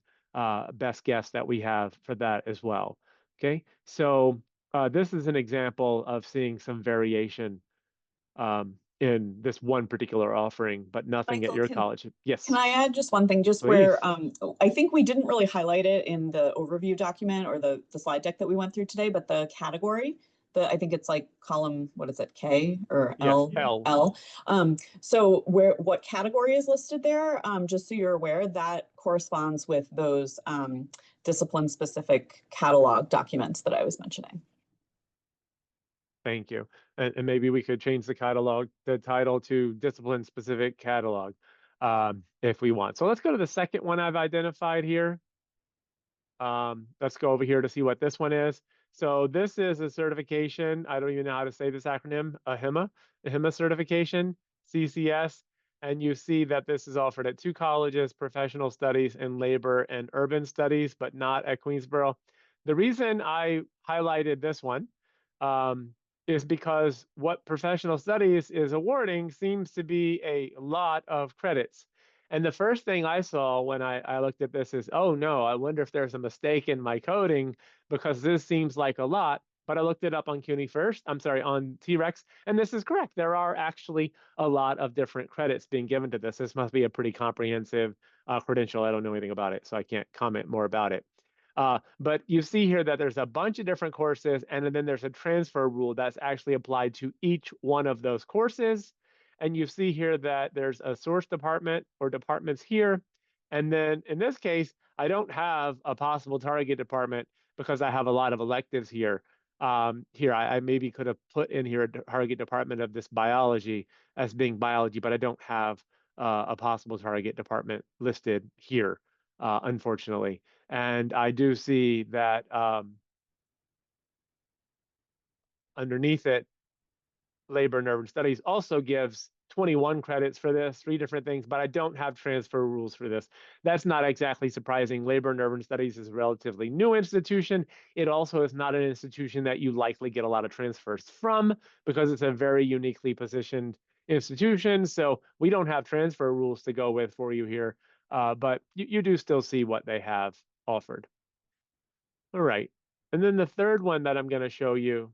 best guess that we have for that as well. Okay, so this is an example of seeing some variation in this one particular offering, but nothing at Michael, your college. Yes, can I add just one thing, just please. where I think we didn't really highlight it in the overview document or the slide deck that we went through today, but the category, I think it's like column, what is it, K or L? Yes, L. L. So what category is listed there, just so you're aware, that corresponds with those discipline specific catalog documents that I was mentioning. Thank you. And maybe we could change the title to discipline specific catalog if we want. So let's go to the second one I've identified here. Let's go over here to see what this one is. So this is a certification. I don't even know how to say this acronym, AHIMA certification, CCS. And you see that this is offered at 2 colleges, professional studies and labor and urban studies, but not at Queensboro. The reason I highlighted this one is because what professional studies is awarding seems to be a lot of credits. And the first thing I saw when I looked at this is, oh no, I wonder if there's a mistake in my coding because this seems like a lot. But I looked it up on CUNYfirst, I'm sorry, on T-Rex, and this is correct. There are actually a lot of different credits being given to this. This must be a pretty comprehensive credential. I don't know anything about it, so I can't comment more about it. But you see here that there's a bunch of different courses, and then there's a transfer rule that's actually applied to each one of those courses. And you see here that there's a source department or departments here. And then in this case, I don't have a possible target department because I have a lot of electives here. I maybe could have put in here a target department of this biology as being biology, but I don't have a possible target department listed here, unfortunately. And I do see that underneath it, labor and urban studies also gives 21 credits for this, 3 different things, but I don't have transfer rules for this. That's not exactly surprising. Labor and urban studies is a relatively new institution. It also is not an institution that you likely get a lot of transfers from because it's a very uniquely positioned institution. So we don't have transfer rules to go with for you here, but you do still see what they have offered. All right. And then the third one that I'm going to show you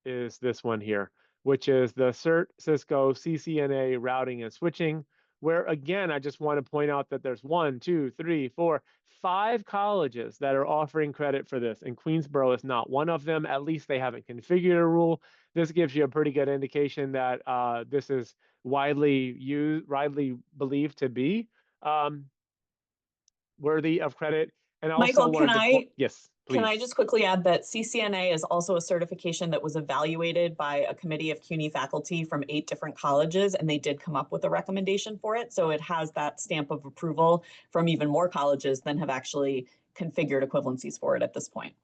is this one here, which is the CERT Cisco CCNA routing and switching, where again, I just want to point out that there's 1, 2, 3, 4, 5 colleges that are offering credit for this, and Queensboro is not one of them. At least they haven't configured a rule. This gives you a pretty good indication that this is widely believed to be worthy of credit. And I also Michael, wanted to point, yes, can I please. just quickly add that CCNA is also a certification that was evaluated by a committee of CUNY faculty from 8 different colleges, and they did come up with a recommendation for it. So it has that stamp of approval from even more colleges than have actually configured equivalencies for it at this point.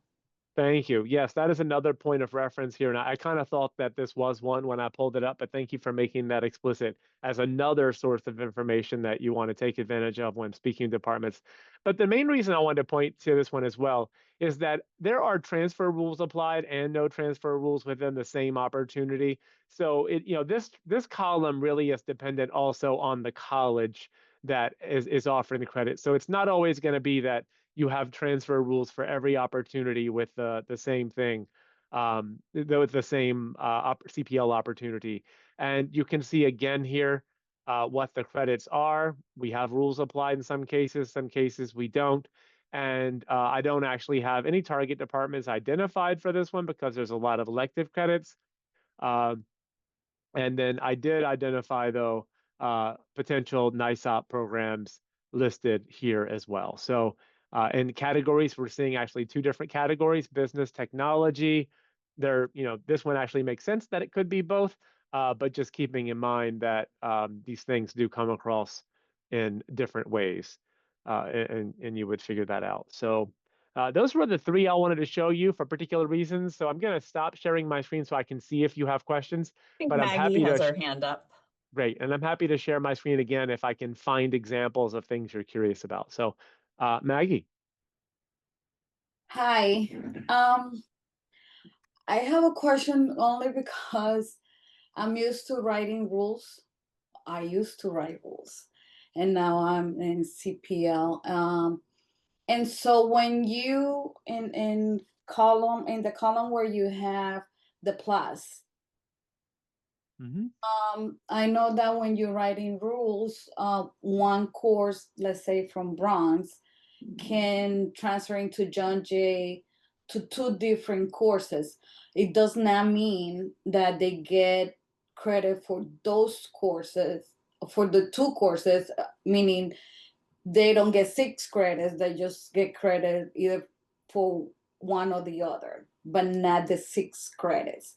Thank you. Yes, that is another point of reference here. And I kind of thought that this was one when I pulled it up, but thank you for making that explicit as another source of information that you want to take advantage of when speaking to departments. But the main reason I wanted to point to this one as well is that there are transfer rules applied and no transfer rules within the same opportunity. So this column really is dependent also on the college that is offering the credit. So it's not always going to be that you have transfer rules for every opportunity with the same thing, with the same CPL opportunity. And you can see again here what the credits are. We have rules applied in some cases we don't. And I don't actually have any target departments identified for this one because there's a lot of elective credits. And then I did identify, though, potential NYSOP programs listed here as well. So in categories, we're seeing actually 2 different categories: business, technology. This one actually makes sense that it could be both, but just keeping in mind that these things do come across in different ways, and you would figure that out. So those were the 3 I wanted to show you for particular reasons. So I'm going to stop sharing my screen so I can see if you have questions. I think But I'm Maggie happy has to her hand up. great, and I'm happy to share my screen again if I can find examples of things you're curious about. So, Maggie. Hi. I have a question only because I'm used to writing rules. I used to write rules, and now I'm in CPL. And so when you in the column where you have the plus, I know that when you're writing rules, one course, let's say from bronze, can transfer into John Jay to 2 different courses. It does not mean that they get credit for those courses, for the 2 courses, meaning they don't get 6 credits, they just get credit either for one or the other, but not the 6 credits.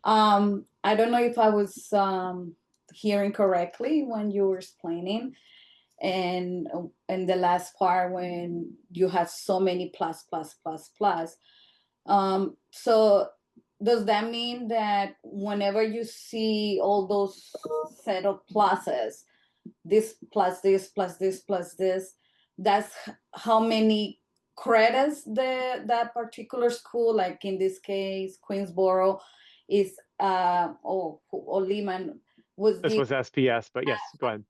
I don't know if I was hearing correctly when you were explaining, and the last part when you have so many plus. So does that mean that whenever you see all those set of pluses, this plus this plus this plus this, that's how many credits that particular school, like in this case Queensboro, is or Lehman was This was SPS, but yes, go ahead.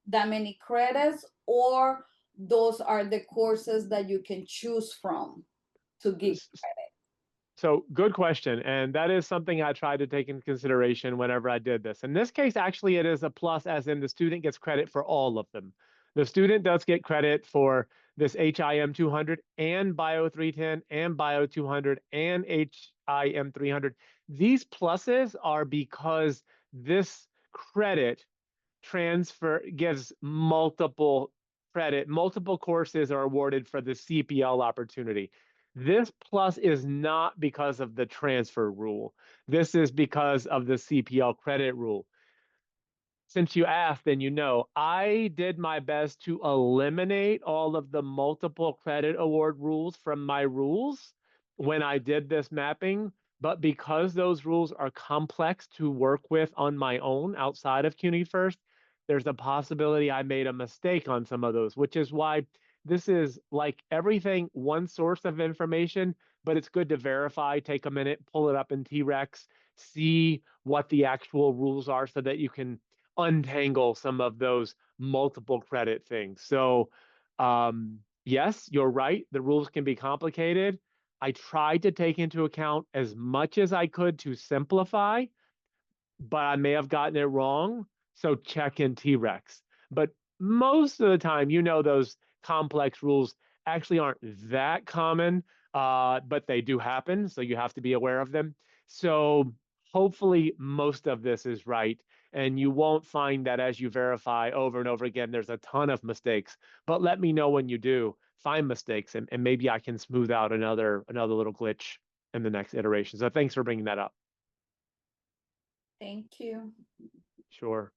that many credits, or those are the courses that you can choose from to give credit? So good question. And that is something I tried to take into consideration whenever I did this. In this case, actually, it is a plus, as in the student gets credit for all of them. The student does get credit for this HIM 200 and Bio 310 and Bio 200 and HIM 300. These pluses are because this credit transfer gives multiple credit, multiple courses are awarded for the CPL opportunity. This plus is not because of the transfer rule. This is because of the CPL credit rule. Since you asked, then you know, I did my best to eliminate all of the multiple credit award rules from my rules when I did this mapping. But because those rules are complex to work with on my own outside of CUNYfirst, there's a possibility I made a mistake on some of those, which is why this is like everything, one source of information, but it's good to verify, take a minute, pull it up in T-Rex, see what the actual rules are so that you can untangle some of those multiple credit things. So yes, you're right. The rules can be complicated. I tried to take into account as much as I could to simplify, but I may have gotten it wrong. So check in T-Rex. But most of the time, you know, those complex rules actually aren't that common, but they do happen. So you have to be aware of them. So hopefully most of this is right. And you won't find that as you verify over and over again, there's a ton of mistakes. But let me know when you do find mistakes, and maybe I can smooth out another little glitch in the next iteration. So thanks for bringing that up. Thank you. Sure.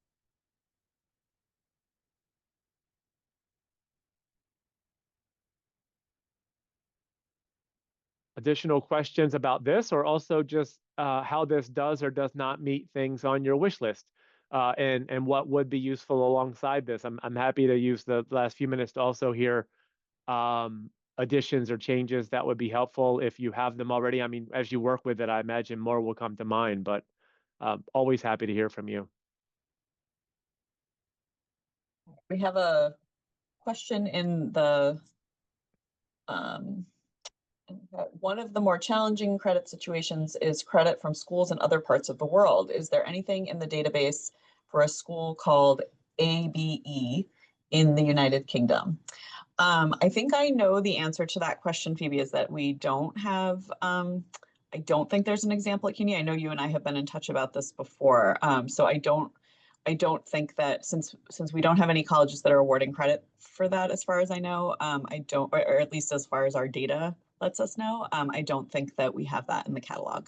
Additional questions about this, or also just how this does or does not meet things on your wish list, and what would be useful alongside this. I'm happy to use the last few minutes to also hear additions or changes that would be helpful if you have them already. I mean, as you work with it, I imagine more will come to mind, but always happy to hear from you. We have a question in the one of the more challenging credit situations is credit from schools in other parts of the world. Is there anything in the database for a school called ABE in the United Kingdom? I think I know the answer to that question, Phoebe, is that we don't have, I don't think there's an example at CUNY. I know you and I have been in touch about this before. So I don't think that since we don't have any colleges that are awarding credit for that, as far as I know, I don't, or at least as far as our data lets us know, I don't think that we have that in the catalog.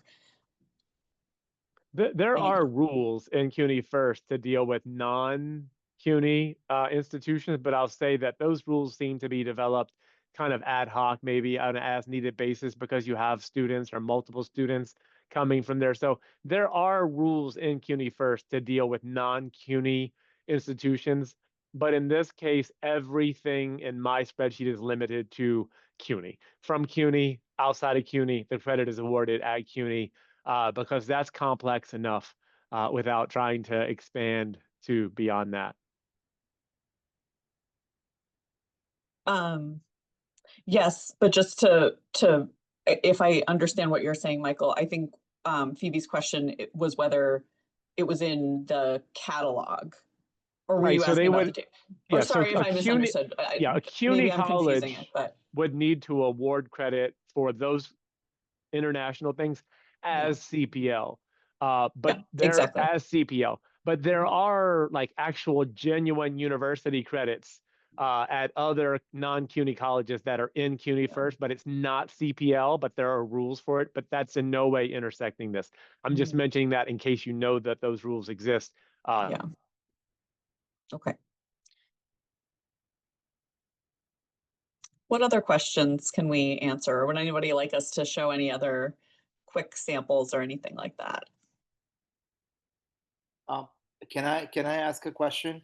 There are rules in CUNYfirst to deal with non-CUNY institutions, but I'll say that those rules seem to be developed kind of ad hoc, maybe on an as-needed basis because you have students or multiple students coming from there. So there are rules in CUNYfirst to deal with non-CUNY institutions, but in this case, everything in my spreadsheet is limited to CUNY. From CUNY, outside of CUNY, the credit is awarded at CUNY. Because that's complex enough without trying to expand to beyond that. Yes, but just to if I understand what you're saying, Michael, I think Phoebe's question was whether it was in the catalog, or were Right, you so they asking about would, the yeah, or so sorry if a I CUNY, misunderstood. yeah, a CUNY Maybe I'm confusing college it, but would need to award credit for those international things as CPL. But yeah, there exactly. as CPL, but there are like actual genuine university credits at other non-CUNY colleges that are in CUNYfirst, but it's not CPL, but there are rules for it, but that's in no way intersecting this. I'm just mentioning that in case you know that those rules exist. Yeah. Okay. What other questions can we answer? Would anybody like us to show any other quick samples or anything like that? Can I ask a question?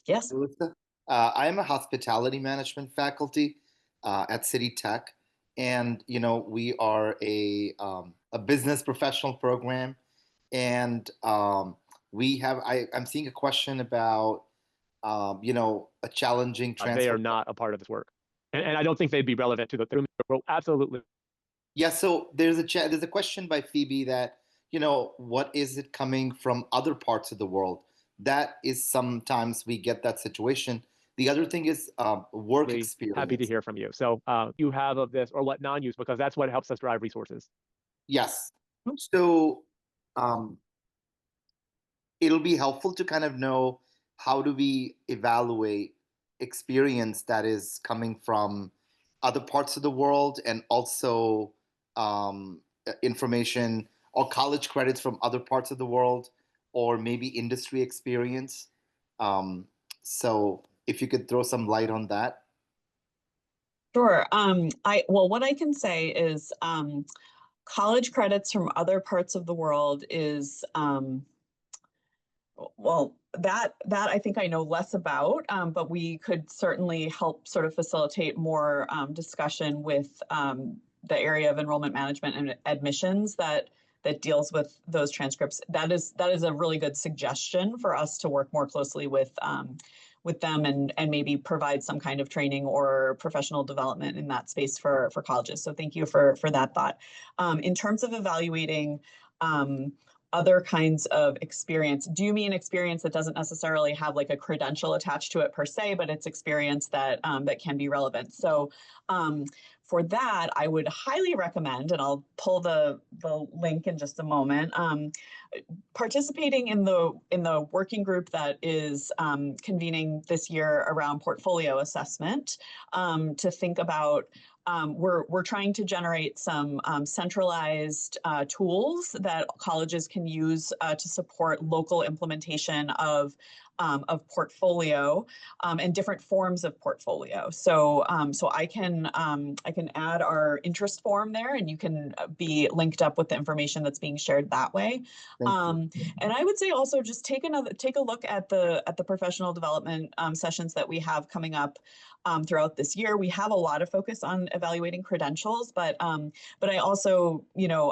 Yes. Melissa? I am a hospitality management faculty at City Tech, and we are a business professional program, and I'm seeing a question about a challenging They transfer. are not a part of this work, and I don't think they'd be relevant to the role. Absolutely. Yeah, so there's a question by Phoebe that, what is it coming from other parts of the world? That is sometimes we get that situation. The other thing is work experience. Happy to hear from you. So you have of this or what non-use, because that's what helps us drive resources. Yes. So it'll be helpful to kind of know how do we evaluate experience that is coming from other parts of the world, and also information or college credits from other parts of the world, or maybe industry experience. Um, so if you could throw some light on that. Sure. Well, what I can say is college credits from other parts of the world is well, that I think I know less about, but we could certainly help sort of facilitate more discussion with the area of enrollment management and admissions that deals with those transcripts. That is a really good suggestion for us to work more closely with them and maybe provide some kind of training or professional development in that space for colleges. So thank you for that thought. In terms of evaluating other kinds of experience, do you mean experience that doesn't necessarily have like a credential attached to it per se, but it's experience that that can be relevant? So for that, I would highly recommend, and I'll pull the link in just a moment, participating in the working group that is convening this year around portfolio assessment, to think about we're trying to generate some centralized tools that colleges can use to support local implementation of portfolio and different forms of portfolio. So I can add our interest form there, and you can be linked up with the information that's being shared that way. And I would say also just take a look at the professional development sessions that we have coming up throughout this year. We have a lot of focus on evaluating credentials, but I also,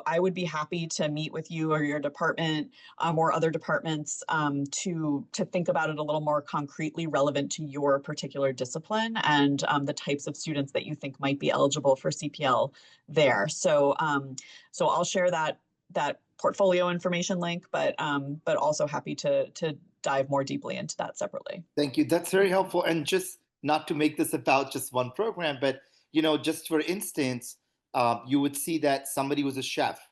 I would be happy to meet with you or your department or other departments to think about it a little more concretely relevant to your particular discipline and the types of students that you think might be eligible for CPL there. So I'll share that portfolio information link, but also happy to dive more deeply into that separately. Thank you. That's very helpful. And just not to make this about just one program, but just for instance, you would see that somebody who's a chef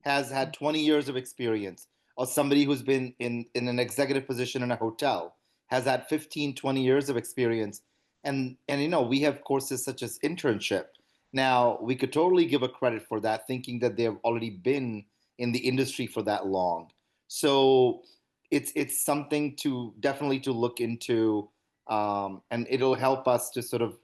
has had 20 years of experience, or somebody who's been in an executive position in a hotel has had 15, 20 years of experience. And we have courses such as internship. Now, we could totally give a credit for that, thinking that they've already been in the industry for that long. So it's something to definitely to look into, and it'll help us to sort of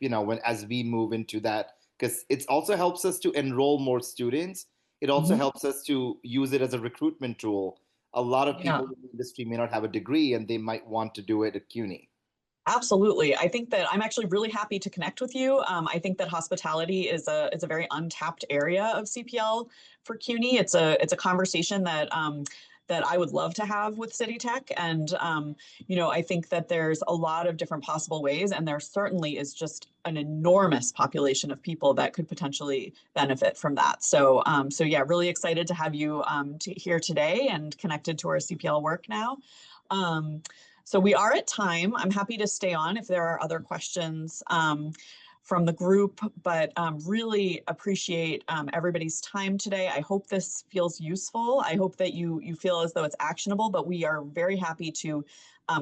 as we move into that, because it also helps us to enroll more students. It also helps us to use it as a recruitment tool. A lot of people in the industry may not have a degree, and they might want to do it at CUNY. Absolutely. I think that I'm actually really happy to connect with you. I think that hospitality is a very untapped area of CPL for CUNY. It's a conversation that that I would love to have with City Tech. And, I think that there's a lot of different possible ways, and there certainly is just an enormous population of people that could potentially benefit from that. So, yeah, really excited to have you here today and connected to our CPL work now. So we are at time. I'm happy to stay on if there are other questions from the group, but really appreciate everybody's time today. I hope this feels useful. I hope that you feel as though it's actionable, but we are very happy to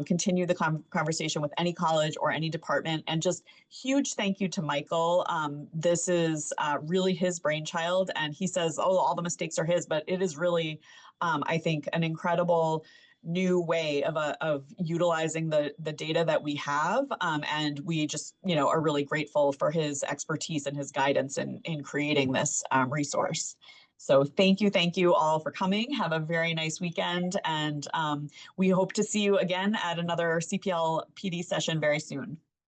continue the conversation with any college or any department. And just huge thank you to Michael. This is really his brainchild, and he says, oh, all the mistakes are his, but it is really, I think, an incredible new way of utilizing the data that we have. And we just, are really grateful for his expertise and his guidance in creating this resource. So thank you all for coming. Have a very nice weekend. And we hope to see you again at another CPL PD session very soon.